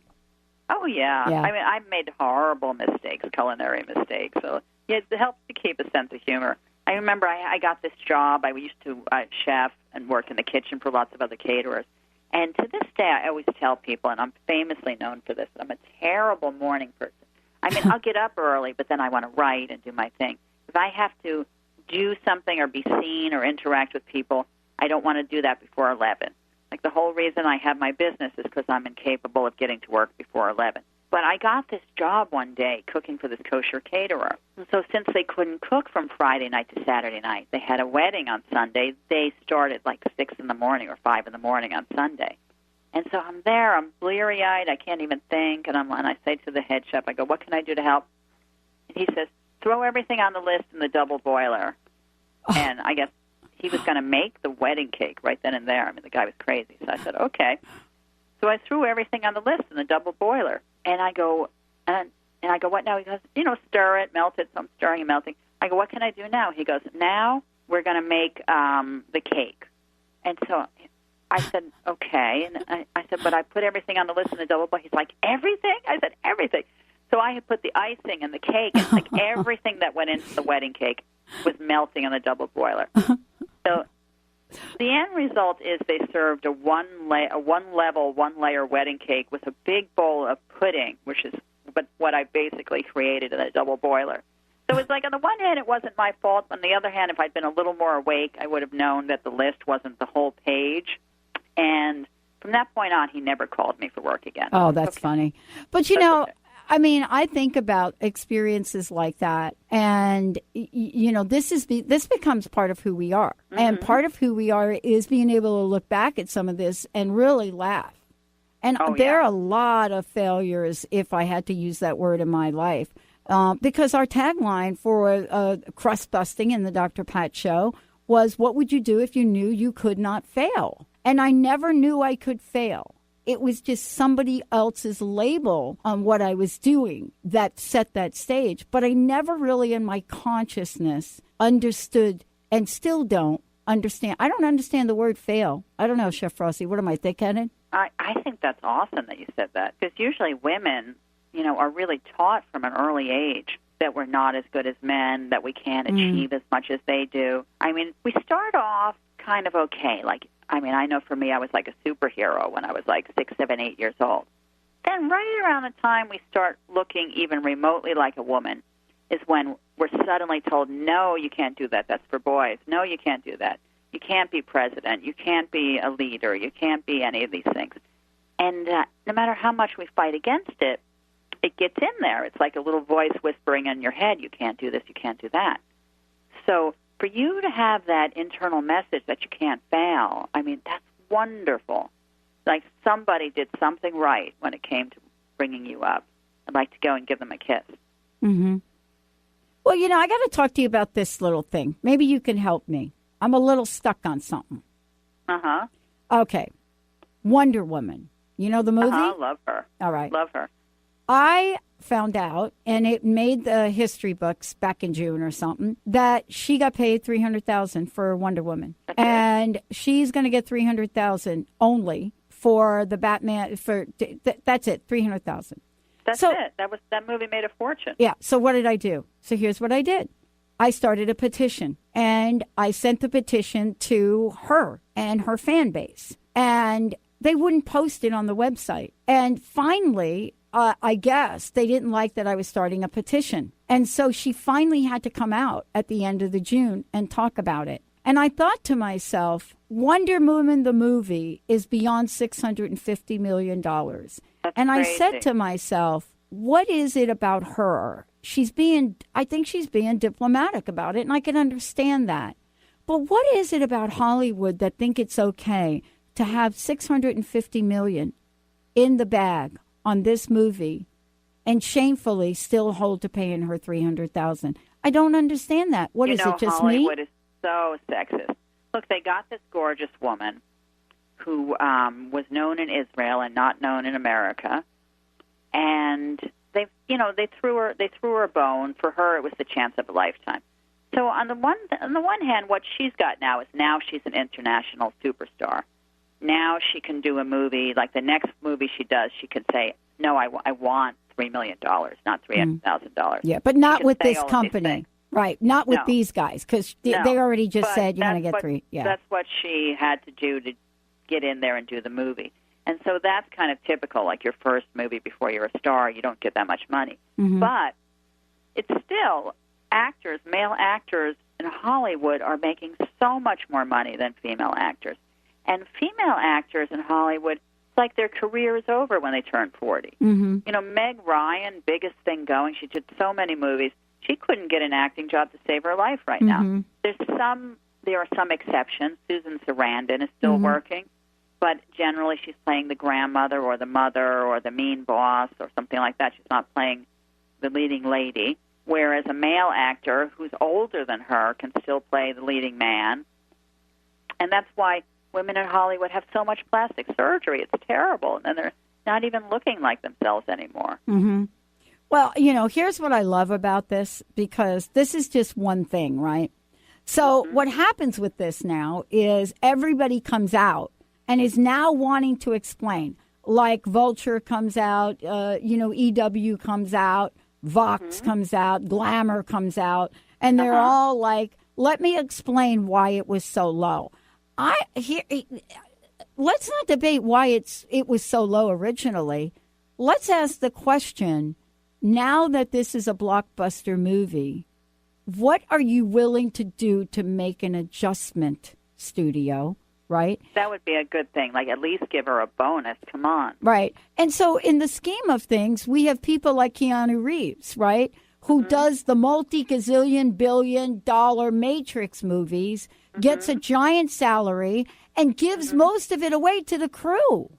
Oh, yeah. I mean, I've made horrible mistakes, culinary mistakes, so it helps to keep a sense of humor. I remember I got this job. I used to chef and work in the kitchen for lots of other caterers. And to this day, I always tell people, and I'm famously known for this, I'm a terrible morning person. I mean, I'll get up early, but then I want to write and do my thing. If I have to do something or be seen or interact with people, I don't want to do that before 11. Like the whole reason I have my business is because I'm incapable of getting to work before 11. But I got this job one day cooking for this kosher caterer. And so since they couldn't cook from Friday night to Saturday night, they had a wedding on Sunday. They started like 6 in the morning or 5 in the morning on Sunday. And so I'm there, I'm bleary-eyed, I can't even think, and I say to the head chef, I go, what can I do to help? And he says, throw everything on the list in the double boiler. And I guess he was going to make the wedding cake right then and there. I mean, the guy was crazy. So I said, okay. So I threw everything on the list in the double boiler. And I go, what now? He goes, stir it, melt it. So I'm stirring and melting. I go, what can I do now? He goes, now we're going to make the cake. And so I said, okay. And I said, but I put everything on the list in the double boiler. He's like, everything? I said, everything. So I had put the icing and the cake, and like everything that went into the wedding cake was melting in the double boiler. So the end result is they served a one-level, one-layer wedding cake with a big bowl of pudding, which is what I basically created in a double boiler. So it's like on the one hand, it wasn't my fault. On the other hand, if I'd been a little more awake, I would have known that the list wasn't the whole page. And from that point on, he never called me for work again. Oh, that's funny. But, I mean, I think about experiences like that, and this becomes part of who we are, and part of who we are is being able to look back at some of this and really laugh. And there are a lot of failures, if I had to use that word in my life, because our tagline for crust busting in the Dr. Pat Show was, "What would you do if you knew you could not fail?" And I never knew I could fail. It was just somebody else's label on what I was doing that set that stage. But I never really in my consciousness understood, and still don't understand. I don't understand the word fail. I don't know, Chef Rossi. What am I thick-headed? I think that's awesome that you said that, because usually women, are really taught from an early age that we're not as good as men, that we can't achieve as much as they do. I mean, we start off kind of okay. I know for me, I was like a superhero when I was like 6, 7, 8 years old. Then right around the time we start looking even remotely like a woman is when we're suddenly told, no, you can't do that. That's for boys. No, you can't do that. You can't be president. You can't be a leader. You can't be any of these things. And no matter how much we fight against it, it gets in there. It's like a little voice whispering in your head, you can't do this, you can't do that. So for you to have that internal message that you can't fail, I mean, that's wonderful. Like somebody did something right when it came to bringing you up. I'd like to go and give them a kiss. Mm-hmm. Well, I got to talk to you about this little thing. Maybe you can help me. I'm a little stuck on something. Uh-huh. Okay. Wonder Woman. You know the movie? Love her. All right. Love her. I found out, and it made the history books back in June or something, that she got paid $300,000 for Wonder Woman, and she's going to get $300,000 only for the Batman. That's it, $300,000. That's it. That movie made a fortune. Yeah. So what did I do? So here's what I did. I started a petition, and I sent the petition to her and her fan base, and they wouldn't post it on the website. And finally, I guess they didn't like that I was starting a petition. And so she finally had to come out at the end of the June and talk about it. And I thought to myself, Wonder Woman, the movie, is beyond $650 million. That's and crazy. I said to myself, what is it about her? I think she's being diplomatic about it, and I can understand that. But what is it about Hollywood that think it's okay to have $650 million in the bag on this movie and shamefully still hold to paying her $300,000? I don't understand that. What is it, just Hollywood me? Is so sexist. Look, they got this gorgeous woman who was known in Israel and not known in America, and they threw her a bone. For her, it was the chance of a lifetime. So on the one hand, what she's got now is she's an international superstar. Now she can do a movie, like the next movie she does, she could say, no, I want $3 million, not $300,000. Yeah, but not with this company. Right, not with these guys, because they already just said you're going to get three. Yeah, that's what she had to do to get in there and do the movie. And so that's kind of typical, like your first movie before you're a star, you don't get that much money. Mm-hmm. But it's still male actors in Hollywood are making so much more money than female actors. And female actors in Hollywood, it's like their career is over when they turn 40. Mm-hmm. Meg Ryan, biggest thing going, she did so many movies. She couldn't get an acting job to save her life right now. There are some exceptions. Susan Sarandon is still working, but generally she's playing the grandmother or the mother or the mean boss or something like that. She's not playing the leading lady, whereas a male actor who's older than her can still play the leading man. And that's why women in Hollywood have so much plastic surgery. It's terrible, and they're not even looking like themselves anymore. Mm-hmm. Well, here's what I love about this, because this is just one thing, right? So what happens with this now is everybody comes out and is now wanting to explain. Like Vulture comes out, EW comes out, Vox comes out, Glamour comes out, and they're all like, let me explain why it was so low. Let's not debate why it was so low originally. Let's ask the question, now that this is a blockbuster movie, what are you willing to do to make an adjustment, studio, right? That would be a good thing. Like, at least give her a bonus. Come on. Right. And so in the scheme of things, we have people like Keanu Reeves, right, who does the multi-gazillion billion-dollar Matrix movies, gets a giant salary, and gives most of it away to the crew.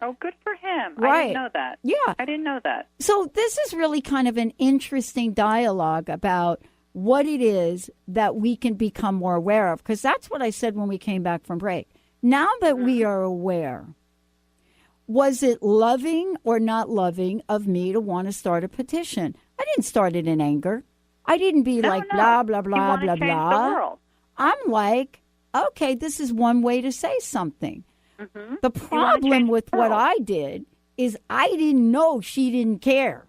Oh, good for him. Right. I didn't know that. Yeah. I didn't know that. So this is really kind of an interesting dialogue about what it is that we can become more aware of, because that's what I said when we came back from break. Now that we are aware, was it loving or not loving of me to want to start a petition? I didn't start it in anger. I didn't be blah, blah, blah, blah, change blah. The world. I'm like, okay, this is one way to say something. The problem with what I did is I didn't know she didn't care.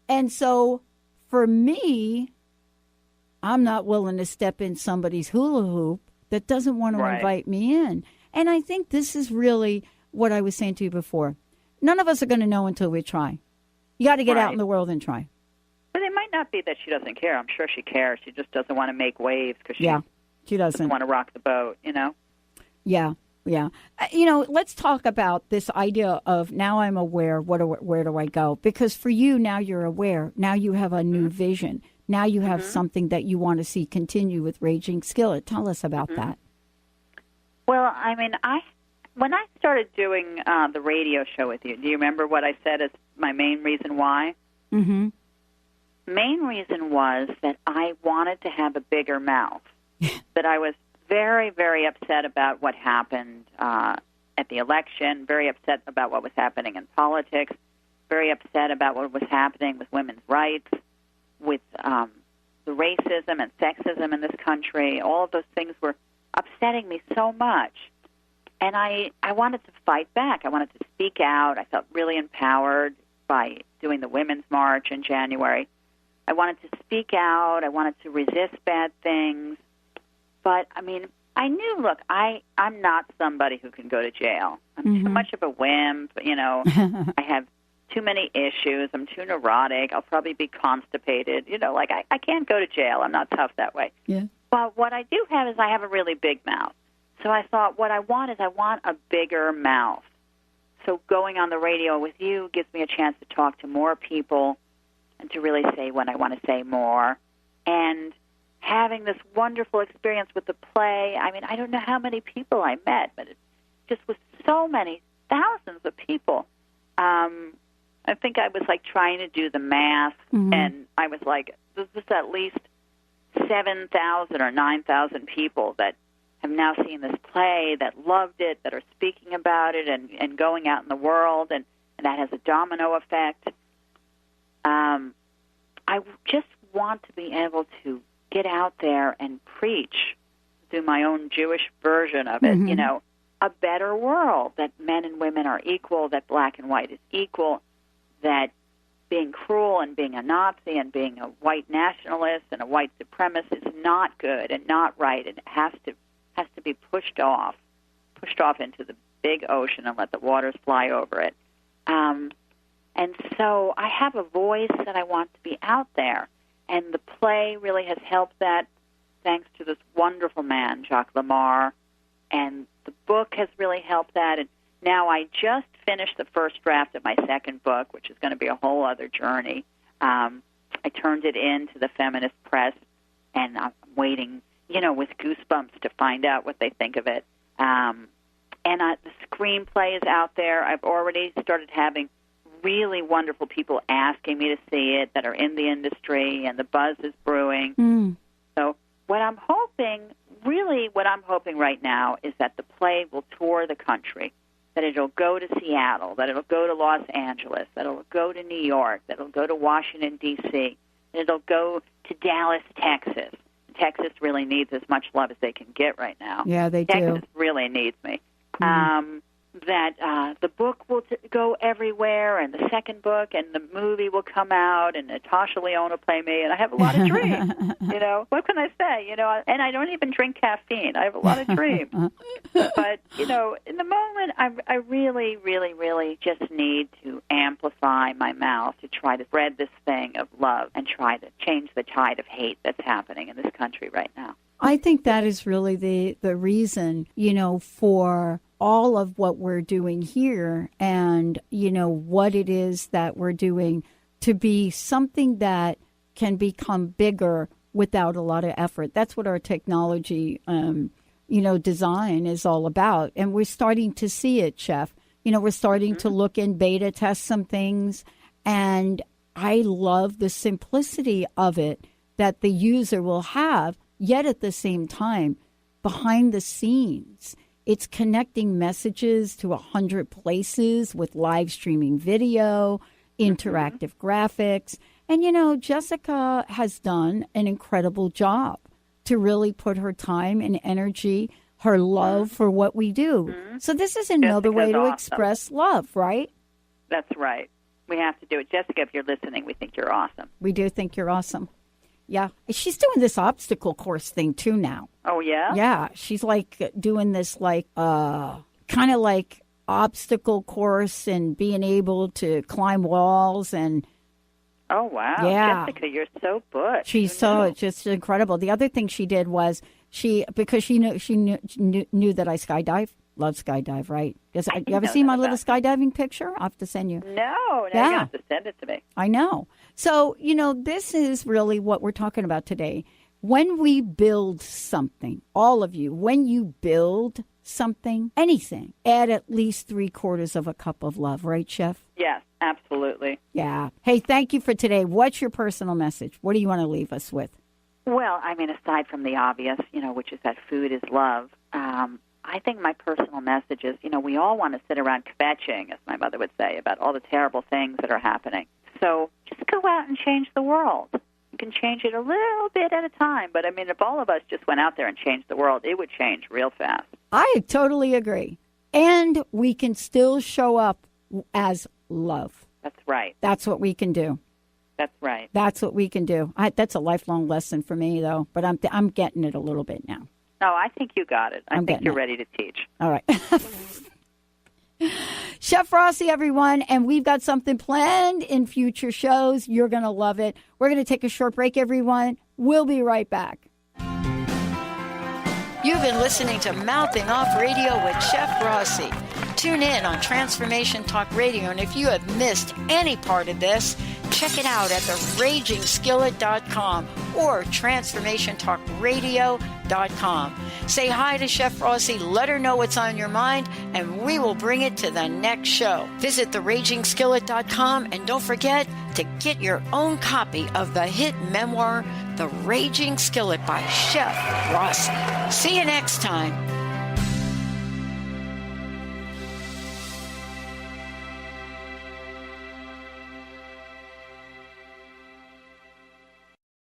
And so for me, I'm not willing to step in somebody's hula hoop that doesn't want to invite me in. And I think this is really what I was saying to you before. None of us are going to know until we try. You got to get out in the world and try. But it might not be that she doesn't care. I'm sure she cares. She just doesn't want to make waves because she doesn't want to rock the boat, Yeah. Yeah. Let's talk about this idea of now I'm aware, where do I go? Because for you, now you're aware. Now you have a new vision. Now you have something that you want to see continue with Raging Skillet. Tell us about that. Well, I mean, when I started doing the radio show with you, do you remember what I said as my main reason why? Mm-hmm. Main reason was that I wanted to have a bigger mouth, that I was very, very upset about what happened at the election, very upset about what was happening in politics, very upset about what was happening with women's rights, with the racism and sexism in this country. All of those things were upsetting me so much. And I wanted to fight back. I wanted to speak out. I felt really empowered by doing the Women's March in January. I wanted to speak out. I wanted to resist bad things. But, I mean, I knew, look, I'm not somebody who can go to jail. I'm too much of a wimp, you know. I have too many issues. I'm too neurotic. I'll probably be constipated. You know, like I can't go to jail. I'm not tough that way. Yeah. But what I do have is I have a really big mouth. So I thought what I want is I want a bigger mouth. So going on the radio with you gives me a chance to talk to more people and to really say what I want to say more. And having this wonderful experience with the play, I mean, I don't know how many people I met, but it just was so many, thousands of people. I think I was like trying to do the math, and I was like, this is at least 7,000 or 9,000 people that have now seen this play, that loved it, that are speaking about it and going out in the world, and that has a domino effect. I just want to be able to get out there and preach through my own Jewish version of it, you know, a better world, that men and women are equal, that black and white is equal, that being cruel and being a Nazi and being a white nationalist and a white supremacist is not good and not right, and it has to be pushed off into the big ocean and let the waters fly over it. And so I have a voice that I want to be out there, and the play really has helped that, thanks to this wonderful man, Jacques Lamar, and the book has really helped that. And now I just finished the first draft of my second book, which is going to be a whole other journey. I turned it in to the feminist press, and I'm waiting, you know, with goosebumps to find out what they think of it. And the screenplay is out there. I've already started having really wonderful people asking me to see it that are in the industry, and the buzz is brewing. So what I'm hoping right now is that the play will tour the country, that it'll go to Seattle, that it'll go to Los Angeles, that it'll go to New York, that it'll go to Washington, D.C., that it'll go to Dallas, Texas. Texas really needs as much love as they can get right now. Yeah, they do. Texas really needs me. That the book will go everywhere, and the second book, and the movie will come out, and Natasha Lyonne will play me, and I have a lot of dreams. You know, what can I say? You know, and I don't even drink caffeine. I have a lot of dreams. But, you know, in the moment, I really, really, really just need to amplify my mouth to try to spread this thing of love and try to change the tide of hate that's happening in this country right now. I think that is really the reason, you know, for all of what we're doing here, and, you know, what it is that we're doing to be something that can become bigger without a lot of effort. That's what our technology, you know, design is all about. And we're starting to see it, Chef. You know, we're starting to look in beta test some things. And I love the simplicity of it that the user will have, yet at the same time, behind the scenes, it's connecting messages to 100 places with live streaming video, interactive graphics. And, you know, Jessica has done an incredible job to really put her time and energy, her love for what we do. So this is another way to express love, right? That's right. We have to do it. Jessica, if you're listening, we think you're awesome. We do think you're awesome. Yeah. She's doing this obstacle course thing, too, now. Oh, yeah? Yeah. She's, like, doing this, like, kind of like obstacle course and being able to climb walls and... Oh, wow. Yeah. Jessica, you're so butch. She's so just incredible. The other thing she did was because she knew that I skydive. Love skydive, right? You ever seen my little skydiving picture? I'll have to send you. No, you have to send it to me. I know. So, you know, this is really what we're talking about today. When we build something, all of you, when you build something, anything, add at least 3/4 of a cup of love, right, Chef? Yes, absolutely. Yeah. Hey, thank you for today. What's your personal message? What do you want to leave us with? Well, I mean, aside from the obvious, you know, which is that food is love, I think my personal message is, you know, we all want to sit around kvetching, as my mother would say, about all the terrible things that are happening. So just go out and change the world. You can change it a little bit at a time. But, I mean, if all of us just went out there and changed the world, it would change real fast. I totally agree. And we can still show up as love. That's right. That's what we can do. That's right. That's what we can do. That's a lifelong lesson for me, though. But I'm getting it a little bit now. Oh, I think you got it. I think you're it. ready to teach. All right. Chef Rossi, everyone, and we've got something planned in future shows. You're going to love it. We're going to take a short break, everyone. We'll be right back. You've been listening to Mouthing Off Radio with Chef Rossi. Tune in on Transformation Talk Radio, and if you have missed any part of this, check it out at theragingskillet.com or transformationtalkradio.com. Say hi to Chef Rossi, let her know what's on your mind, and we will bring it to the next show. Visit theragingskillet.com, and don't forget to get your own copy of the hit memoir, The Raging Skillet by Chef Rossi. See you next time.